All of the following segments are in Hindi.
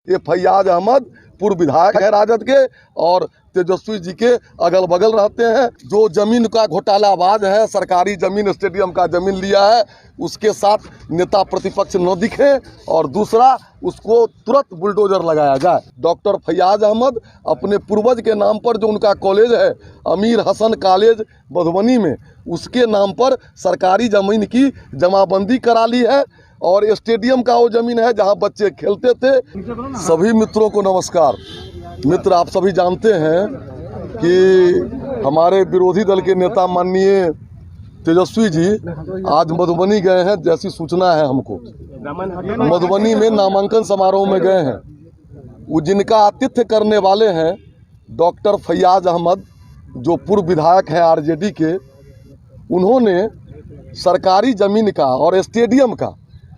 ये फैयाज अहमद पूर्व विधायक है राजद के और तेजस्वी जी के अगल बगल रहते हैं। जो जमीन का घोटालाबाज है, सरकारी जमीन स्टेडियम का जमीन लिया है, उसके साथ नेता प्रतिपक्ष न दिखे और दूसरा उसको तुरंत बुलडोजर लगाया जाए। डॉक्टर फैयाज अहमद अपने पूर्वज के नाम पर जो उनका कॉलेज है अमीर हसन कॉलेज मधुबनी में, उसके नाम पर सरकारी ज़मीन की जमाबंदी करा ली है और स्टेडियम का वो ज़मीन है जहां बच्चे खेलते थे। सभी मित्रों को नमस्कार। मित्र, आप सभी जानते हैं कि हमारे विरोधी दल के नेता माननीय तेजस्वी जी आज मधुबनी गए हैं, जैसी सूचना है हमको। मधुबनी में नामांकन समारोह में गए हैं। वो जिनका आतिथ्य करने वाले हैं डॉक्टर फैयाज अहमद, जो पूर्व विधायक हैं आरजेडी के। उन्होंने सरकारी ज़मीन का और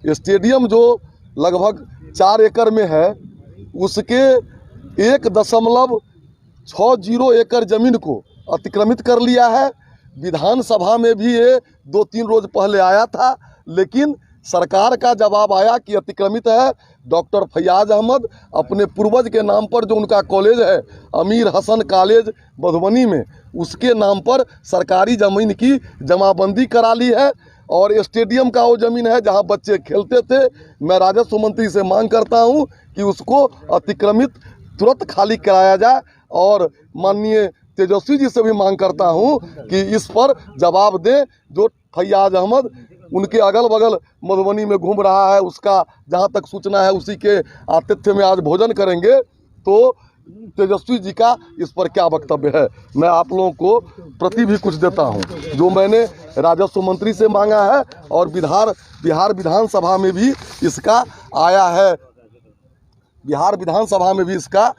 स्टेडियम जो लगभग 4 एकड़ में है, उसके 1.60 एकड़ ज़मीन को अतिक्रमित कर लिया है। विधानसभा में भी ये 2-3 रोज पहले आया था, लेकिन सरकार का जवाब आया कि अतिक्रमित है। डॉक्टर फैयाज अहमद अपने पूर्वज के नाम पर जो उनका कॉलेज है अमीर हसन कॉलेज मधुबनी में, उसके नाम पर सरकारी ज़मीन की जमाबंदी करा ली है और स्टेडियम का वो ज़मीन है जहां बच्चे खेलते थे। मैं राजस्व मंत्री से मांग करता हूं कि उसको अतिक्रमित तुरंत खाली कराया जाए और माननीय तेजस्वी जी से भी मांग करता हूं कि इस पर जवाब दें। जो फैयाज अहमद उनके अगल बगल मधुबनी में घूम रहा है, उसका जहां तक सूचना है उसी के आतिथ्य में आज भोजन करेंगे, तो तेजस्वी जी का इस पर क्या वक्तव्य है। मैं आप लोगों को प्रति भी कुछ देता हूं जो मैंने राजस्व मंत्री से मांगा है और बिहार विधानसभा में भी इसका आया है। बिहार विधानसभा में भी इसका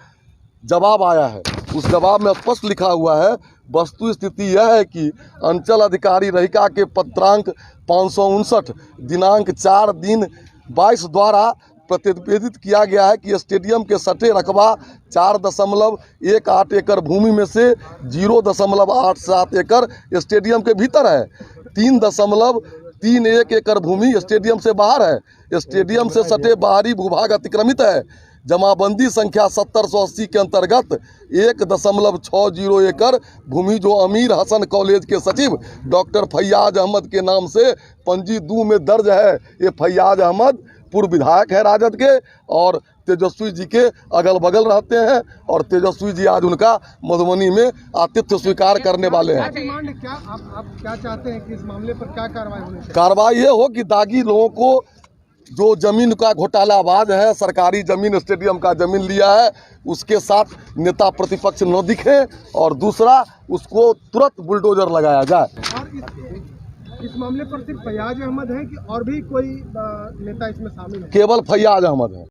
जवाब आया है। उस जवाब में स्पष्ट लिखा हुआ है, वस्तु स्थिति यह है कि अंचल अधिकारी रहिका के पत्रांक 559 दिनांक 4/22 द्वारा प्रतिवेदित किया गया है कि स्टेडियम के सटे रकबा 4.18 एकड़ भूमि में से 0.87 एकड़ स्टेडियम के भीतर है। 3.31 एकड़ भूमि स्टेडियम से बाहर है। स्टेडियम से सटे बाहरी भूभाग अतिक्रमित है। जमाबंदी संख्या 70/80 के अंतर्गत 1.60 एकड़ भूमि जो अमीर हसन कॉलेज के सचिव डॉक्टर फैयाज अहमद के नाम से पंजी 2 में दर्ज है। ये फैयाज अहमद पूर्व विधायक है राजद के और तेजस्वी जी के अगल बगल रहते हैं और तेजस्वी जी आज उनका मधुबनी में आतिथ्य स्वीकार करने वाले हैं। क्या आप क्या चाहते हैं कि इस मामले पर क्या कार्रवाई होनी चाहिए? कार्रवाई ये हो कि दागी लोगों को जो जमीन का घोटालाबाज है, सरकारी जमीन स्टेडियम का जमीन लिया है, उसके साथ नेता प्रतिपक्ष न दिखे और दूसरा उसको तुरंत बुलडोजर लगाया जाए। और इस मामले पर सिर्फ फैयाज अहमद है कि और भी कोई नेता इसमें शामिल है? केवल फैयाज अहमद है।